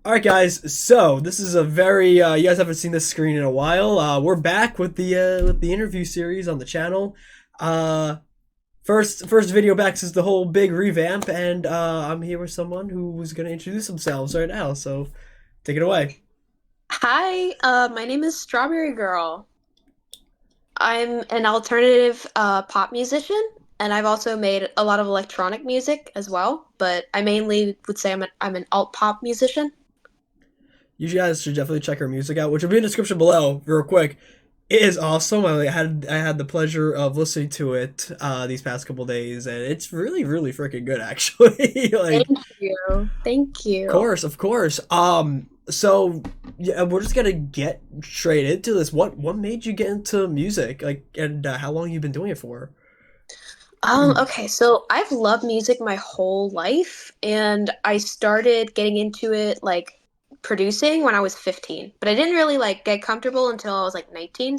All right, guys. So this is a very you guys haven't seen this screen in a while. We're back with the interview series on the channel. Uh, first video back since the whole big revamp, and I'm here with someone who's gonna introduce themselves right now. So take it away. Hi, my name is Strawberry Girl. I'm an alternative pop musician, and I've also made a lot of electronic music as well, but I mainly would say I'm an alt pop musician. You guys should definitely check her music out, which will be in the description below, real quick. It is awesome. I had the pleasure of listening to it these past couple days, and it's really freaking good actually. Thank Like you. Thank you. course, of course. So yeah, we're just gonna get straight into this. What made you get into music? Like, and how long you been doing it for? Okay, so I've loved music my whole life, and I started getting into it like producing when I was 15, but I didn't really like get comfortable until I was like 19.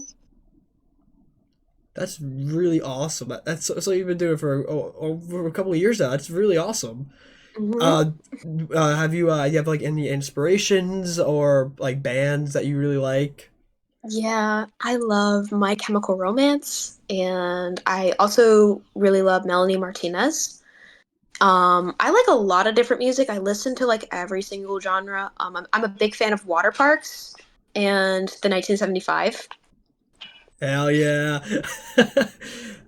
That's really awesome. So you've been doing it for over a couple of years now. That's really awesome. hmm Uh, you have like any inspirations or like bands that you really like? Yeah, I love My Chemical Romance, and I also really love Melanie Martinez. I like a lot of different music. I listen to like every single genre. I'm a big fan of Water Parks and the 1975. Hell yeah.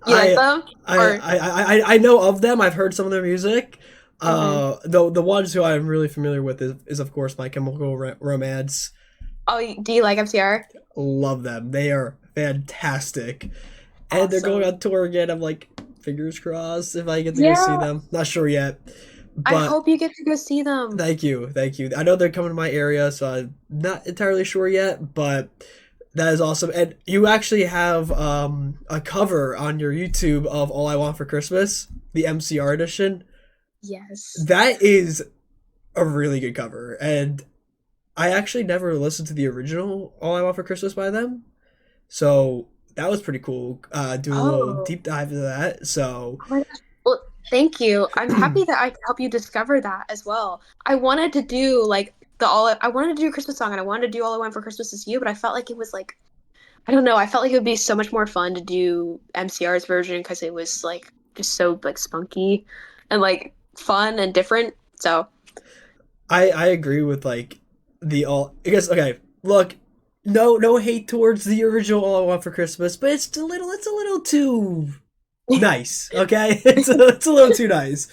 You like I, them? Or I know of them. I've heard some of their music. mhm. The ones who I'm really familiar with is of course My Chemical Romance. Oh, do you like MCR? Love them. They are fantastic. And they're going Awesome. on tour again. I'm like, fingers crossed if I get to go see Yeah, them. Not sure yet. I But hope you get to go see them. thank you. Thank you. I know they're coming to my area, so I'm not entirely sure yet, but that is awesome. And you actually have a cover on your YouTube of All I Want for Christmas, the MCR edition. Yes. That is a really good cover. And I actually never listened to the original All I Want for Christmas by them. So that was pretty cool. Doing a little Oh. deep dive into that. So Oh my gosh. Well, thank you. I'm happy that I could help you discover that as well. I wanted to do like I wanted to do a Christmas song and I wanted to do All I Want for Christmas Is You, but I felt like it was like I don't know, I felt like it would be so much more fun to do MCR's version because it was like just so like spunky and like fun and different. So I agree with like the all. I guess okay. Look, no hate towards the original All I Want for Christmas, but it's a little too nice. Okay, it's a little too nice.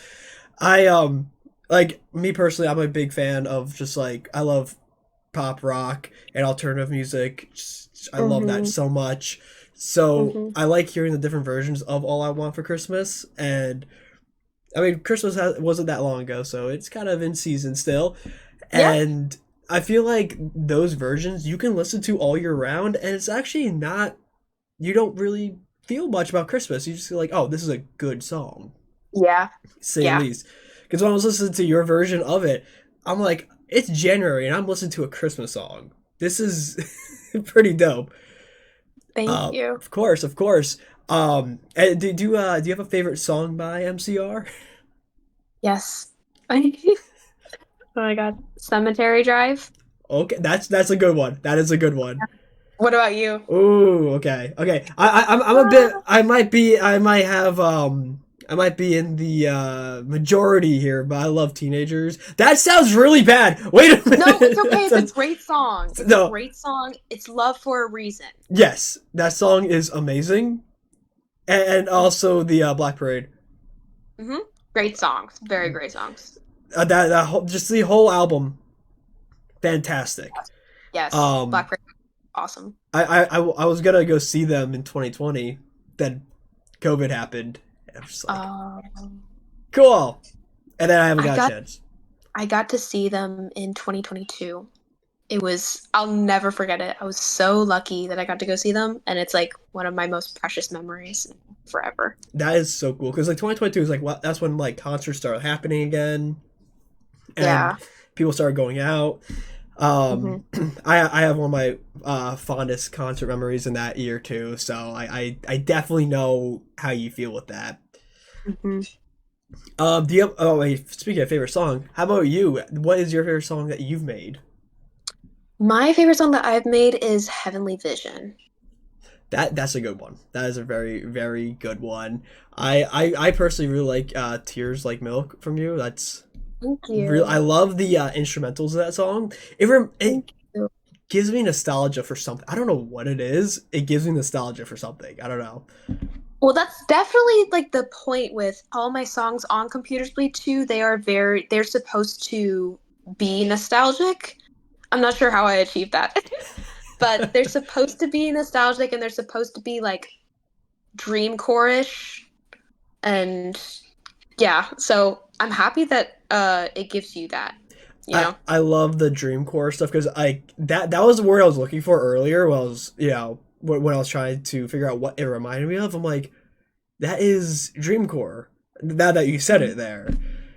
I like me personally, I'm a big fan of just like I love pop rock and alternative music. I love that hmm so much. So hmm I like hearing the different versions of All I Want for Christmas, and I mean wasn't that long ago, so it's kind of in season still. Yeah. And I feel like those versions you can listen to all year round, and it's actually not. You don't really feel much about Christmas. You just feel like, oh, this is a good song, Yeah. say the Yeah. least. Because when I was listening to your version of it, I'm like, it's January, and I'm listening to a Christmas song. This is pretty dope. Thank you. Of course, of course. And do you have a favorite song by MCR? Yes. Oh my God. Cemetery Drive. Okay, that's a good one. That is a good one. What about you? Ooh, okay, okay. I'm a bit. Ah, I might be in the majority here, but I love teenagers. That sounds really bad. Wait a no, it's minute. okay. That It's a sounds, great song. It's a no, great song. It's love for a reason. yes, that song is amazing, and also the Black Parade. hmm Great songs. Very great songs. That whole, just the whole album, fantastic. Yes. Um, Blackbird. Awesome. I was gonna go see them in 2020, then COVID happened. And I'm just like, Um, cool. And then I haven't I got a got chance. I got to see them in 2022. It was I'll never forget it. I was so lucky that I got to go see them, and it's like one of my most precious memories forever. That is so cool because like 2022 is like that's when like concerts started happening again and Yeah. people started going out. hmm I have one of my fondest concert memories in that year too. So I definitely know how you feel with that. hmm Do you have, oh wait, speaking of favorite song, how about you? What is your favorite song that you've made? My favorite song that I've made is Heavenly Vision. That's a good one. That is a very very good one. I personally really like Tears Like Milk from you. That's Thank real. I you. love the instrumentals of that song. It Thank you. gives me nostalgia for something. I don't know what it is. It gives me nostalgia for something. I don't know. Well, that's definitely like the point with all my songs on Computer Bleed 2. They're supposed to be nostalgic. I'm not sure how I achieved that. But they're supposed to be nostalgic and they're supposed to be like dreamcore-ish. And yeah, so I'm happy that it gives you that, you know? I love the Dreamcore stuff because I that was the word I was looking for earlier. When I was when I was trying to figure out what it reminded me of. I'm like, that is Dreamcore. Now that you said it there,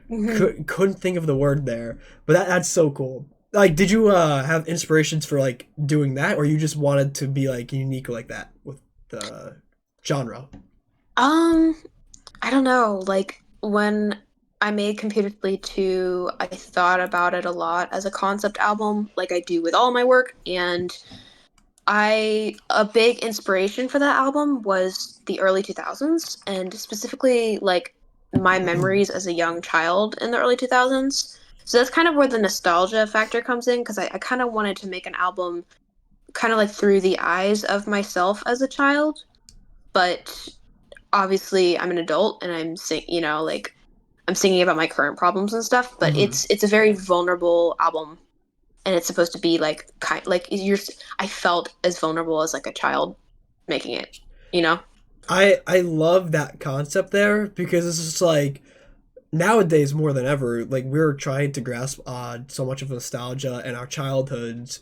Hmm. couldn't think of the word there, but that's so cool. Like, did you have inspirations for like doing that, or you just wanted to be like unique like that with the genre? Um, I don't know. Like when I made Computer Bleed 2, I thought about it a lot as a concept album, like I do with all my work. And a big inspiration for that album was the early 2000s, and specifically like my memories as a young child in the early 2000s. So that's kind of where the nostalgia factor comes in, because I kind of wanted to make an album kind of like through the eyes of myself as a child, but obviously I'm an adult and like I'm singing about my current problems and stuff, but Hmm. it's a very vulnerable album, and it's supposed to be like kind like you're I felt as vulnerable as like a child making it, you know? I love that concept there because it's just like nowadays more than ever, like we're trying to grasp on so much of nostalgia and our childhoods,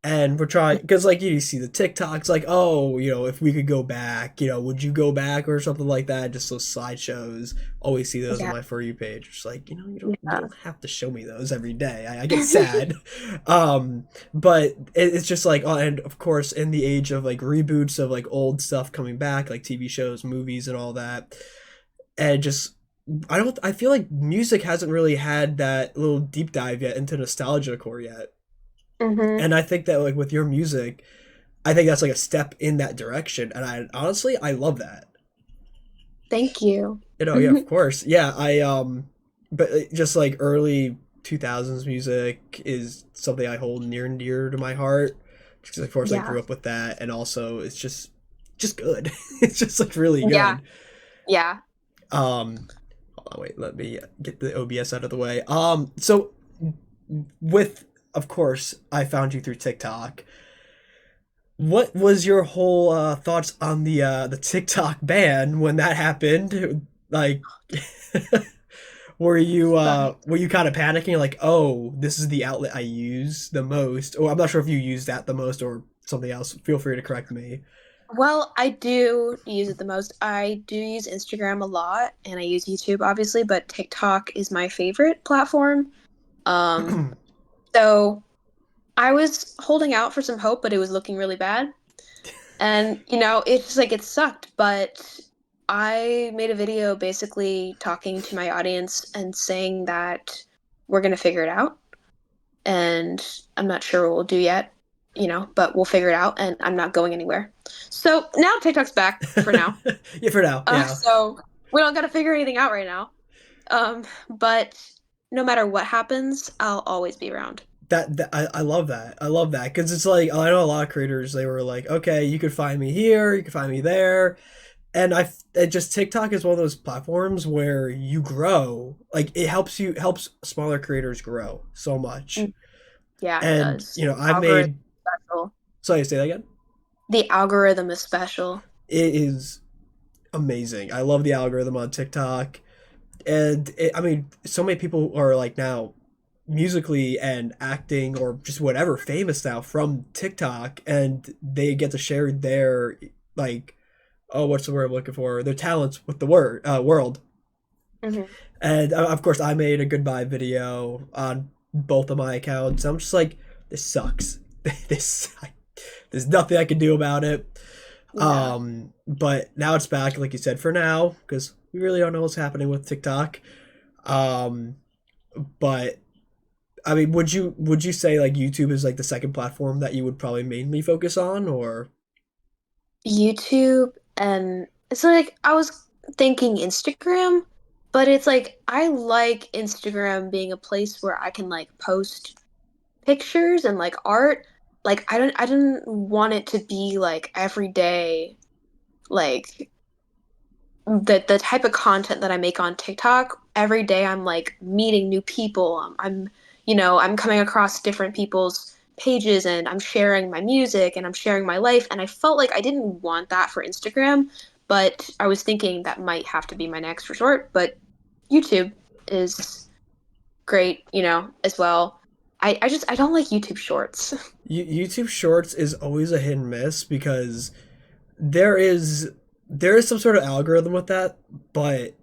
and we're trying because like you see the TikToks like, oh, if we could go back, would you go back or something like that? Just those slideshows. Always see those on Yeah. my For You page. It's like you Yeah. don't have to show me those every day. I get sad. But it's just like, oh, and of course in the age of like reboots of like old stuff coming back, like TV shows, movies, and all that, and just I feel like music hasn't really had that little deep dive yet into nostalgia core yet. Hmm. And I think that like with your music, I think that's like a step in that direction. And I honestly I love that. Thank you. Yeah, of course. Yeah, but just like early 2000s music is something I hold near and dear to my heart because of course I Yeah. grew up with that, and also it's just good. It's just like really Yeah. good. Yeah. Um Hold on, wait, let me get the OBS out of the way. So with of course I found you through TikTok. What was your whole thoughts on the TikTok ban when that happened? Like, were you kind of panicking, like, oh, this is the outlet I use the most? Or I'm not sure if you use that the most or something else. Feel free to correct me. Well, I do use it the most. I do use Instagram a lot and I use YouTube obviously, but TikTok is my favorite platform. Um, so I was holding out for some hope, but it was looking really bad. And, it's just like it sucked, but I made a video basically talking to my audience and saying that we're going to figure it out. And I'm not sure what we'll do yet, but we'll figure it out and I'm not going anywhere. So now TikTok's back for now. Yeah, for now, yeah. So we don't got to figure anything out right now. But no matter what happens, I'll always be around. I love that. I love that because it's like I know a lot of creators. They were like, okay, you could find me here, you could find me there, and it just TikTok is one of those platforms where you grow. Like helps smaller creators grow so much. Mm. Yeah, it And does. I've Algorithm made. is special. Sorry, say that again. The algorithm is special. It is amazing. I love the algorithm on TikTok, and I mean, so many people are like now musically and acting or just whatever famous now from TikTok, and they get to share their like, oh, what's the word I'm looking for? Their talents with the world. Hmm. And of course, I made a goodbye video on both of my accounts. I'm just like, this sucks. this There's nothing I can do about it. Yeah. But now it's back, like you said, for now, because we really don't know what's happening with TikTok. Um, but I mean, would you say like YouTube is like the second platform that you would probably mainly focus on, or YouTube, and it's like I was thinking Instagram, but it's like I like Instagram being a place where I can like post pictures and like art. Like I didn't want it to be like every day, like the type of content that I make on TikTok. Every day I'm like meeting new people. I'm coming across different people's pages and I'm sharing my music and I'm sharing my life, and I felt like I didn't want that for Instagram, but I was thinking that might have to be my next resort, but YouTube is great, as well. I don't like YouTube shorts. YouTube Shorts is always a hit and miss because there is there is some sort of algorithm with that, but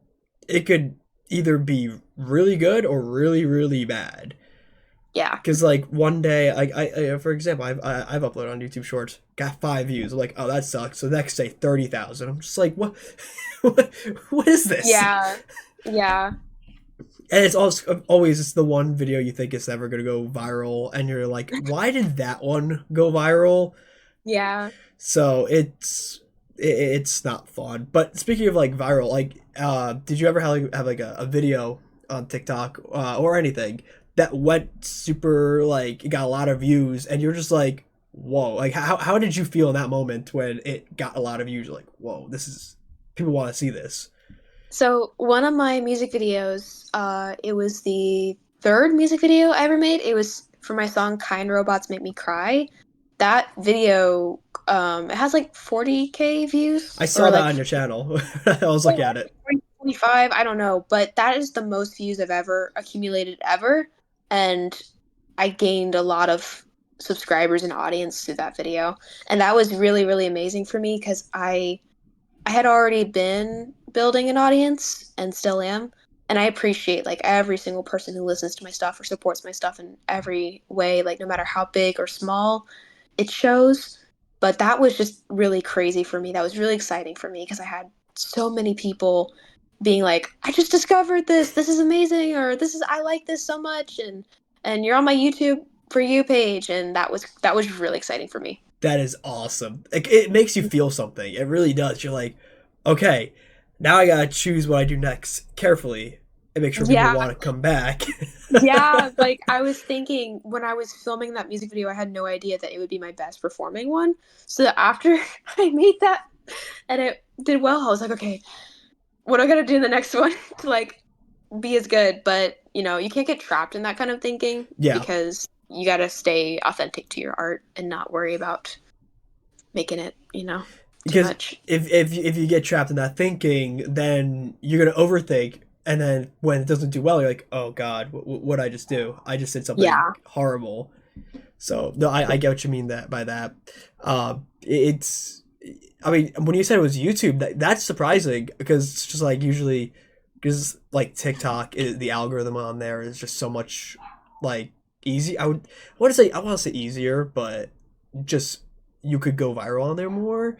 it could either be really good or really really bad. Yeah. Because like one day, for example, I've uploaded on YouTube Shorts, got 5 views. I'm like, oh that sucks. So the next day, 30,000. I'm just like, what, what is this? Yeah. Yeah. And it's also always it's the one video you think is never gonna go viral, and you're like, why did that one go viral? Yeah. So it's not fun. But speaking of like viral, like did you ever have like a video on TikTok or anything that went super like it got a lot of views and you're just like, whoa, like how did you feel in that moment when it got a lot of views? You're like, whoa, this is people want to see this. So one of my music videos, it was the third music video I ever made. It was for my song "Kind Robots Make Me Cry." That video, it has like 40K I views, saw or that like on your channel. I was looking at it. 45, I don't know, but that is the most views I've ever accumulated ever, and I gained a lot of subscribers and audience through that video, and that was really, really amazing for me because I had already been building an audience and still am. And I appreciate like every single person who listens to my stuff or supports my stuff in every way, like no matter how big or small it shows. But that was just really crazy for me. That was really exciting for me because I had so many people being like, I just discovered this. This is amazing, or this is I like this so much, and you're on my YouTube for you page, and that was really exciting for me. That is awesome. Like, it makes you feel something. It really does. You're like, okay, now I gotta choose what I do next carefully and make sure people Yeah, want to come back. yeah, like I was thinking when I was filming that music video, I had no idea that it would be my best performing one. So after I made that and it did well, I was like, okay, what do I gotta do in the next one to like be as good? But you can't get trapped in that kind of thinking Yeah, because you gotta stay authentic to your art and not worry about making it, too because much. if you get trapped in that thinking, then you're gonna overthink, and then when it doesn't do well, you're like, oh god, what did I just do? I just did something Yeah. horrible. So no, I get what you mean that by that. It's I mean when you said it was YouTube, that's surprising because it's just like usually because like TikTok the algorithm on there is just so much like easy. I want to say easier, but just you could go viral on there more.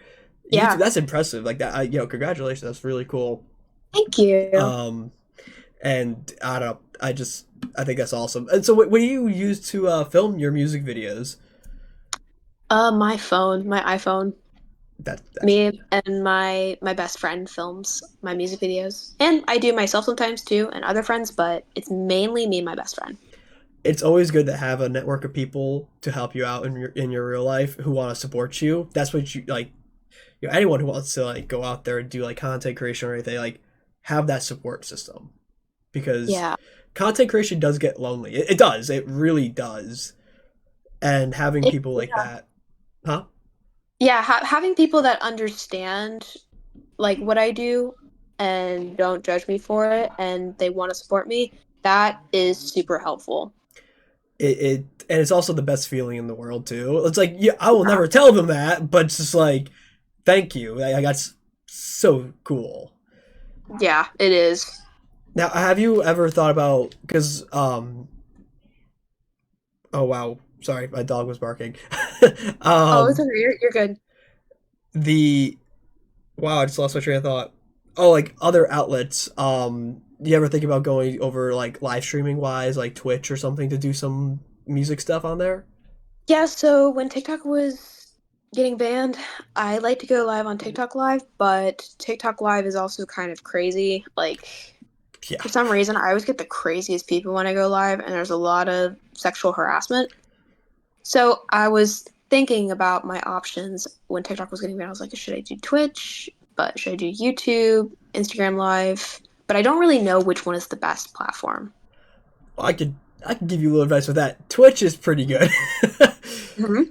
YouTube, Yeah. that's impressive. Like that, congratulations. That's really cool. Thank you. Um, and I don't know. I think that's awesome. And so, what do you use to film your music videos? My phone, my iPhone. That's Me and my best friend films my music videos, and I do myself sometimes too, and other friends, but it's mainly me and my best friend. it's always good to have a network of people to help you out in your real life who want to support you. That's what you like. Anyone who wants to like go out there and do like content creation or anything, like have that support system because Yeah, content creation does get lonely. It does. It really does. And having people like yeah, that, huh? yeah. Having people that understand like what I do and don't judge me for it, and they want to support me, that is super helpful. It and it's also the best feeling in the world too. It's like yeah, I will Yeah, never tell them that, but it's just like thank you. I got so cool. yeah, it is. Now, have you ever thought about because oh wow, sorry, my dog was barking. Oh, it's um okay. You're good. the wow, I just lost my train of thought. Oh, like other outlets. Do you ever think about going over like live streaming wise, like Twitch or something, to do some music stuff on there? Yeah, so when TikTok was getting banned, I like to go live on TikTok Live, but TikTok Live is also kind of crazy. Like, Yeah. for some reason, I always get the craziest people when I go live, and there's a lot of sexual harassment. So I was thinking about my options when TikTok was getting banned. I was like, should I do Twitch? But should I do YouTube, Instagram Live? But I don't really know which one is the best platform. I could I could give you a little advice with that. Twitch is pretty good. Hmm.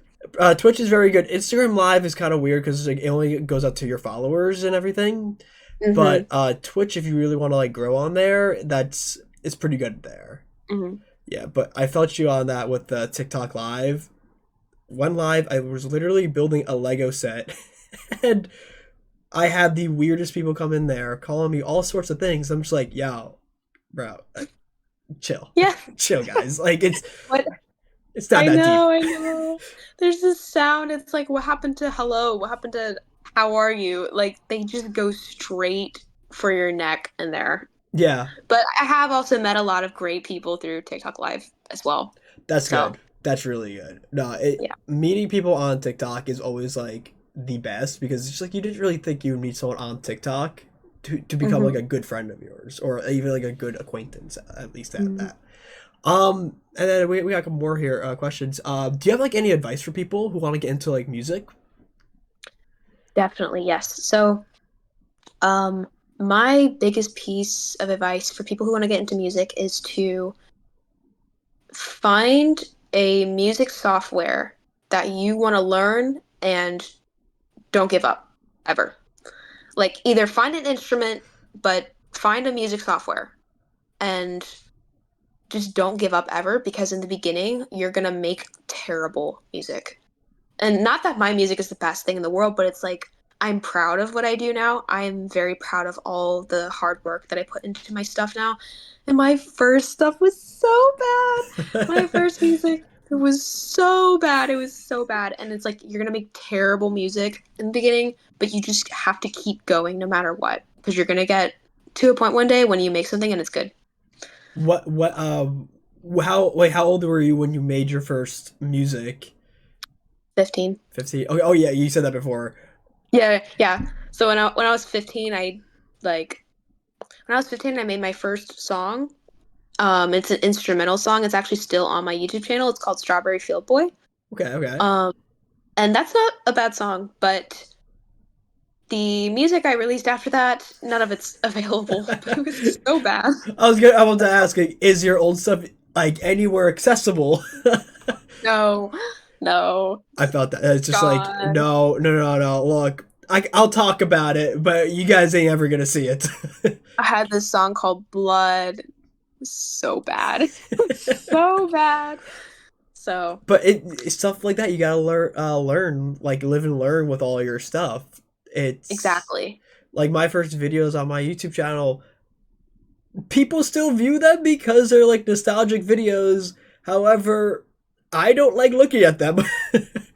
Twitch is very good. Instagram Live is kind of weird because like, it only goes out to your followers and everything. Hmm. But Twitch, if you really want to like grow on there, that's it's pretty good there. Hmm. Yeah, but I felt you on that with the TikTok Live. One live, I was literally building a Lego set, and I had the weirdest people come in there calling me all sorts of things. I'm just like, yo, bro, chill, Yeah. chill, guys. Like What? it's not that deep. I know. There's this sound. It's like, what happened to hello? What happened to how are you? Like, they just go straight for your neck in there. Yeah, But I have also met a lot of great people through TikTok Live as well. that's So, good. That's really good. No, yeah. meeting people on TikTok is always like the best because it's like you didn't really think you would meet someone on TikTok to become like Hmm. a good friend of yours or even like a good acquaintance at least at Hmm. that. And then we got some more here questions. Do you have like any advice for people who want to get into like music? Definitely, yes. So, um, my biggest piece of advice for people who want to get into music is to find a music software that you want to learn and don't give up ever. Like either find an instrument, but find a music software and just don't give up ever because in the beginning you're gonna make terrible music. And not that my music is the best thing in the world, but it's like I'm proud of what I do now. I'm very proud of all the hard work that I put into my stuff now. And my first stuff was so bad. My first music, it was so bad. It was so bad. And it's like you're gonna make terrible music in the beginning, but you just have to keep going no matter what. Because you're gonna get to a point one day when you make something and it's good. What how wait how old were you when you made your first music? 15. 15. Oh, oh yeah, you said that before. Yeah, yeah. So when I was 15, I like when I was 15, I made my first song. It's an instrumental song. It's actually still on my YouTube channel. It's called Strawberry Field Boy. Okay, okay. Um, and that's not a bad song, but the music I released after that, none of it's available. But it was so bad. I want to ask, like, is your old stuff like anywhere accessible? No, no, I felt that it's just like gone. no, no, no, no. Look, I'll talk about it, but you guys ain't ever gonna see it. I had this song called Blood. It was so bad. So bad. So, But stuff like that you gotta learn, like live and learn with all your stuff. It's exactly. like my first videos on my YouTube channel. People still view them because they're like nostalgic videos. However, I don't like looking at them.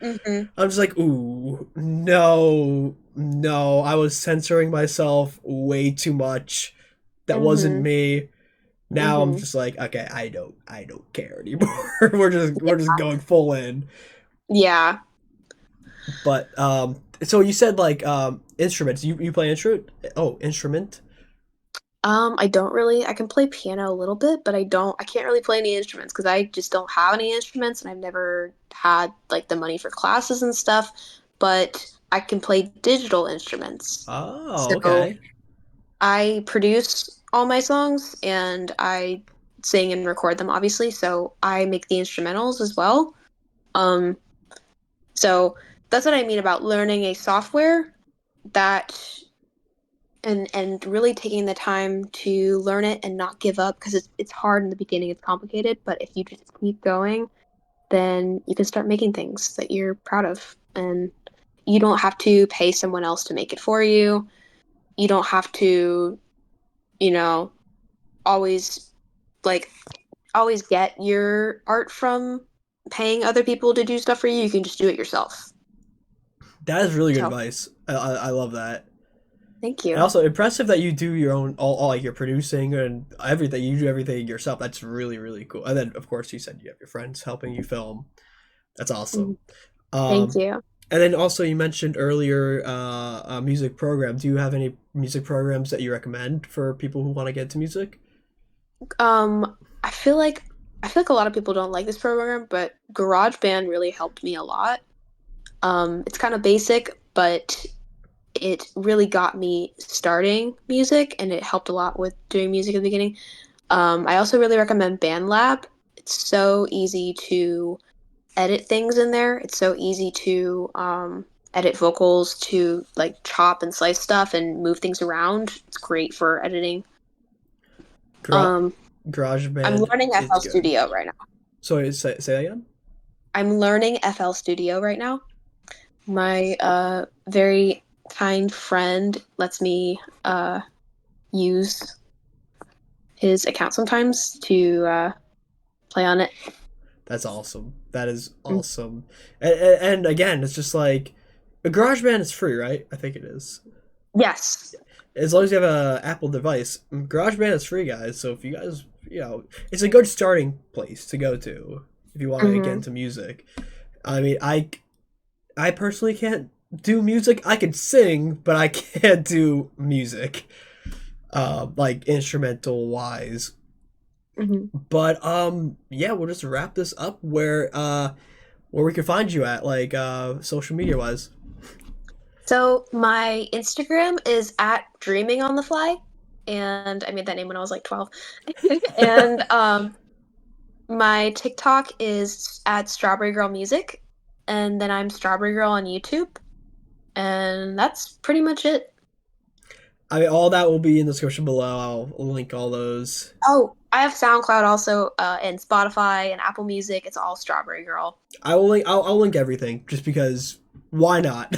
Hmm. I'm just like, ooh, no, no. I was censoring myself way too much. That wasn't Hmm. me. Now I'm Hmm. just like, okay, I don't care anymore. We're just going full in. Yeah. But so you said like instruments. You play instrument? Oh, instrument. I don't really. I can play piano a little bit, but I can't really play any instruments because I just don't have any instruments and I've never had like the money for classes and stuff. But I can play digital instruments. Oh, So okay. I produce all my songs and I sing and record them, obviously. So I make the instrumentals as well. Um, so that's what I mean about learning a software that and really taking the time to learn it and not give up because it's hard in the beginning, it's complicated, but if you just keep going, then you can start making things that you're proud of and you don't have to pay someone else to make it for you. You don't have to, you know, always like always get your art from paying other people to do stuff for you. You can just do it yourself. That is really good So, advice. I love that. Thank And you. also impressive that you do your own all like your producing and everything. You do everything yourself. That's really really cool. And then of course you said you have your friends helping you film. That's Mhm. awesome. Thank Um, you. and then also you mentioned earlier a music program. Do you have any music programs that you recommend for people who want to get into music? Um, I feel like I feel like a lot of people don't like this program, but GarageBand really helped me a lot. It's kind of basic, but it really got me starting music, and it helped a lot with doing music at the beginning. I also really recommend BandLab. It's so easy to edit things in there. It's so easy to edit vocals, to like chop and slice stuff and move things around. It's great for editing. Gar- Um, I'm GarageBand learning is FL good. Studio right now. Sorry, say that again. I'm learning FL Studio right now. My very kind friend lets me use his account sometimes to play on it. That's awesome. That is Mm. awesome. And again, it's just like a GarageBand is free, right? I think it is. Yes. As long as you have a Apple device, GarageBand is free, guys. So if you guys, it's a good starting place to go to if you want to get Hmm. into music. I mean, I personally can't do music. I can sing, but I can't do music, like instrumental wise. Hmm. But yeah, we'll just wrap this up where we can find you at, like social media wise. So my Instagram is at Dreaming on the Fly, and I made that name when I was like 12. And my TikTok is at Strawberry Girl Music, and then I'm Strawberry Girl on YouTube, and that's pretty much it. I mean, all that will be in the description below. I'll link all those. Oh, I have SoundCloud also, and Spotify and Apple Music. It's all Strawberry Girl. I'll link everything just because why not?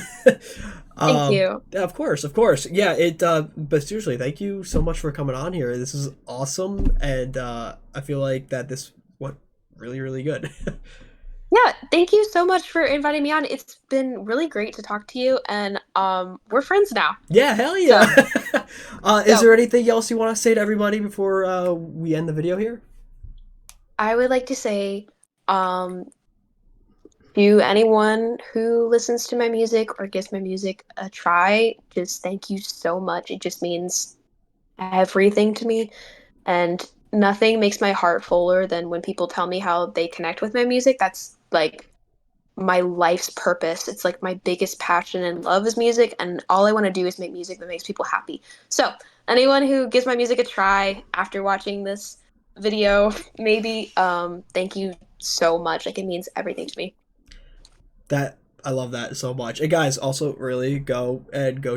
Thank you. Yeah, of course. Yeah, but seriously, thank you so much for coming on here. This is awesome, and I feel like that this went really, really good. Yeah, thank you so much for inviting me on. It's been really great to talk to you, and we're friends now. Yeah, hell So, yeah. Is so there anything else you want to say to everybody before we end the video here? I would like to say, um, to anyone who listens to my music or gives my music a try, just thank you so much. It just means everything to me, and nothing makes my heart fuller than when people tell me how they connect with my music. That's like my life's purpose. It's like my biggest passion and love is music, and all I want to do is make music that makes people happy. So, anyone who gives my music a try after watching this video, maybe, thank you so much. Like, it means everything to me. That I love that so much. And guys, also really go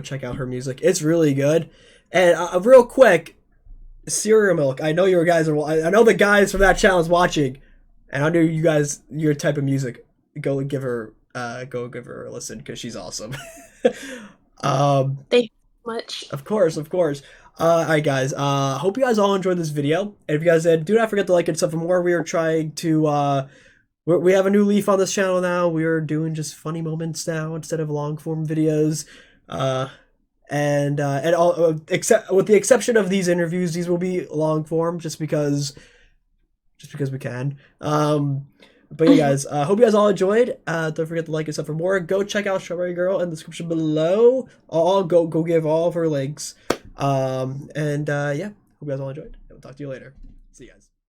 check out her music. It's really good. And real quick, Cereal Milk. I know your guys are. I know the guys from that channel is watching, and I know you guys your type of music. Go give her a listen because she's awesome. um, Thank you so much. of course, of course. All right, guys. Hope you guys all enjoyed this video. And if you guys did, do not forget to like and stuff for more. We are trying to. We have a new leaf on this channel now. We are doing just funny moments now instead of long form videos. Uh, and all except with the exception of these interviews, these will be long form just because we can. But yeah, guys, hope you guys all enjoyed. Don't forget to like and stuff for more. Go check out Strawberry Girl in the description below. I'll go give all of her links. And yeah, hope you guys all enjoyed. We'll talk to you later. See you guys.